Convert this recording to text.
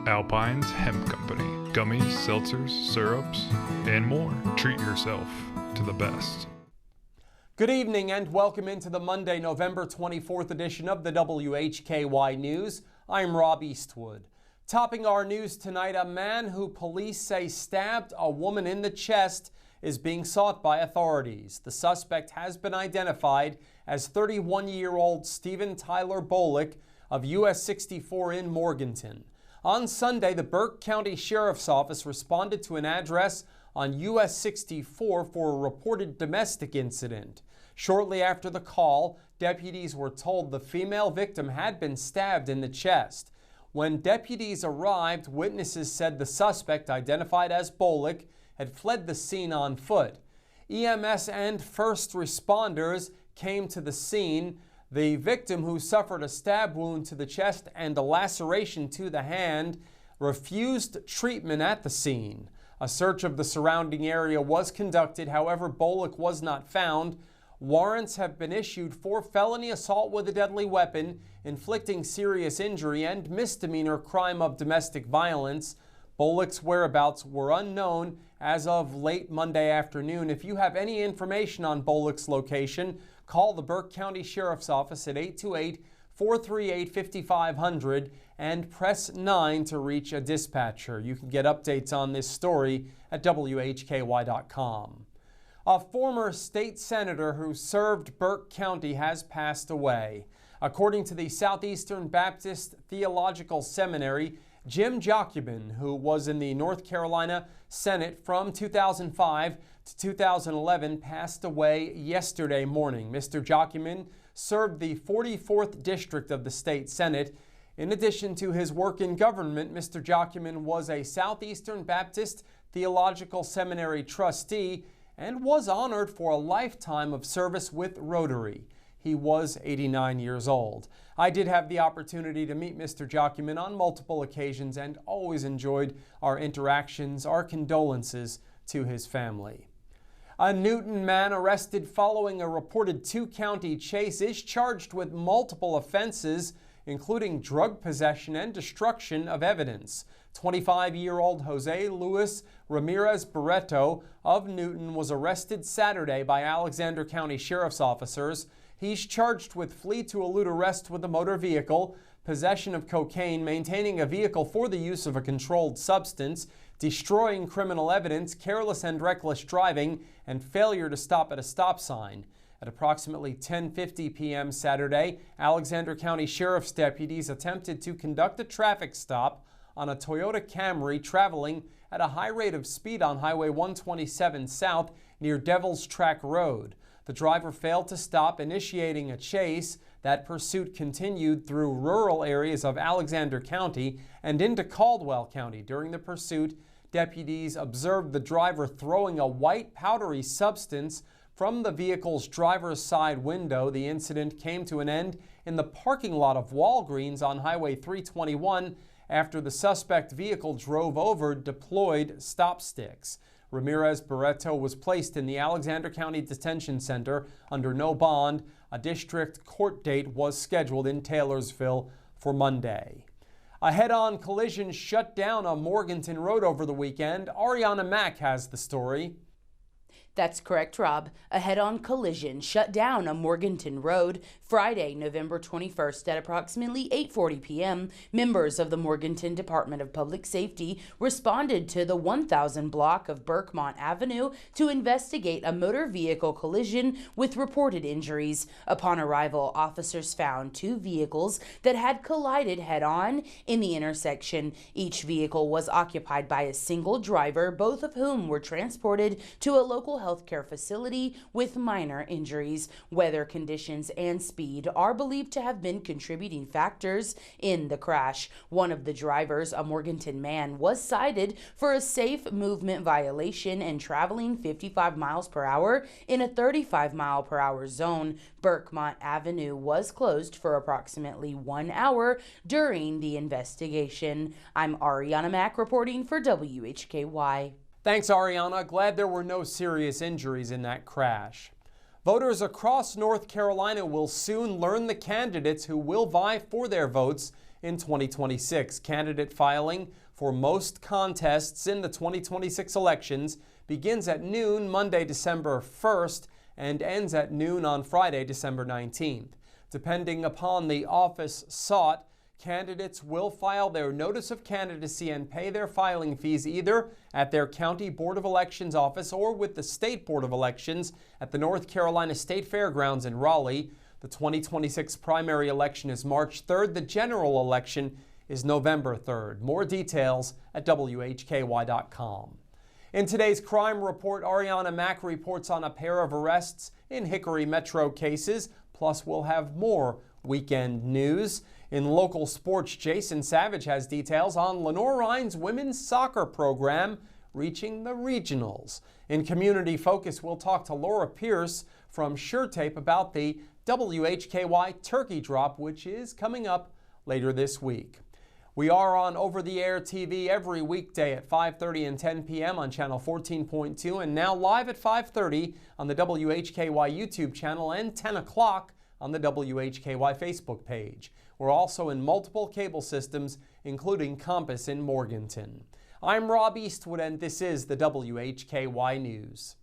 Alpine's Hemp Company. Gummies, seltzers, syrups, and more. Treat yourself to the best. Good evening and welcome into the Monday, November 24th edition of the WHKY News. I'm Rob Eastwood. Topping our news tonight, a man who police say stabbed a woman in the chest is being sought by authorities. The suspect has been identified as 31-year-old Stephen Tyler Bolick of US 64 in Morganton. On Sunday, the Burke County Sheriff's Office responded to an address on US 64 for a reported domestic incident. Shortly after the call, deputies were told the female victim had been stabbed in the chest. When deputies arrived, witnesses said the suspect, identified as Bolick, had fled the scene on foot. EMS and first responders came to the scene. The victim, who suffered a stab wound to the chest and a laceration to the hand, refused treatment at the scene. A search of the surrounding area was conducted. However, Bolick was not found. Warrants have been issued for felony assault with a deadly weapon, inflicting serious injury, and misdemeanor crime of domestic violence. Bolick's whereabouts were unknown as of late Monday afternoon. If you have any information on Bolick's location, call the Burke County Sheriff's Office at 828-438-5500 and press 9 to reach a dispatcher. You can get updates on this story at WHKY.com. A former state senator who served Burke County has passed away. According to the Southeastern Baptist Theological Seminary, Jim Jocumen, who was in the North Carolina Senate from 2005 to 2011, passed away yesterday morning. Mr. Jocumen served the 44th District of the State Senate. In addition to his work in government, Mr. Jocumen was a Southeastern Baptist Theological Seminary trustee and was honored for a lifetime of service with Rotary. He was 89 years old. I did have the opportunity to meet Mr. Jocumen on multiple occasions and always enjoyed our interactions. Our condolences to his family. A Newton man arrested following a reported two-county chase is charged with multiple offenses, including drug possession and destruction of evidence. 25-year-old Jose Luis Ramirez Barreto of Newton was arrested Saturday by Alexander County Sheriff's officers. He's charged with flee to elude arrest with a motor vehicle, possession of cocaine, maintaining a vehicle for the use of a controlled substance, destroying criminal evidence, careless and reckless driving, and failure to stop at a stop sign. At approximately 10:50 p.m. Saturday, Alexander County Sheriff's deputies attempted to conduct a traffic stop on a Toyota Camry traveling at a high rate of speed on Highway 127 South near Devil's Track Road. The driver failed to stop, initiating a chase. That pursuit continued through rural areas of Alexander County and into Caldwell County. During the pursuit, deputies observed the driver throwing a white powdery substance from the vehicle's driver's side window. The incident came to an end in the parking lot of Walgreens on Highway 321 after the suspect vehicle drove over deployed stop sticks. Ramirez Barreto was placed in the Alexander County Detention Center under no bond. A district court date was scheduled in Taylorsville for Monday. A head-on collision shut down a Morganton road over the weekend. Ariana Mack has the story. That's correct, Rob. A head-on collision shut down a Morganton road Friday, November 21st at approximately 8:40 p.m. Members of the Morganton Department of Public Safety responded to the 1000 block of Berkmont Avenue to investigate a motor vehicle collision with reported injuries. Upon arrival, officers found two vehicles that had collided head-on in the intersection. Each vehicle was occupied by a single driver, both of whom were transported to a local healthcare facility with minor injuries. Weather conditions and speed are believed to have been contributing factors in the crash. One of the drivers, a Morganton man, was cited for a safe movement violation and traveling 55 miles per hour in a 35 mile per hour zone. Berkmont Avenue was closed for approximately 1 hour during the investigation. I'm Ariana Mack reporting for WHKY. Thanks, Ariana. Glad there were no serious injuries in that crash. Voters across North Carolina will soon learn the candidates who will vie for their votes in 2026. Candidate filing for most contests in the 2026 elections begins at noon Monday, December 1st, and ends at noon on Friday, December 19th. Depending upon the office sought, candidates will file their notice of candidacy and pay their filing fees either at their County Board of Elections office or with the State Board of Elections at the North Carolina State Fairgrounds in Raleigh. The 2026 primary election is March 3rd. The general election is November 3rd. More details at WHKY.com. In today's crime report, Ariana Mack reports on a pair of arrests in Hickory Metro cases. Plus, we'll have more weekend news. In local sports, Jason Savage has details on Lenore Ryan's women's soccer program reaching the regionals. In Community Focus, we'll talk to Laura Pierce from SureTape about the WHKY Turkey Drop, which is coming up later this week. We are on over-the-air TV every weekday at 5:30 and 10 p.m. on channel 14.2 and now live at 5:30 on the WHKY YouTube channel and 10 o'clock on the WHKY Facebook page. We're also in multiple cable systems, including Compass in Morganton. I'm Rob Eastwood, and this is the WHKY News.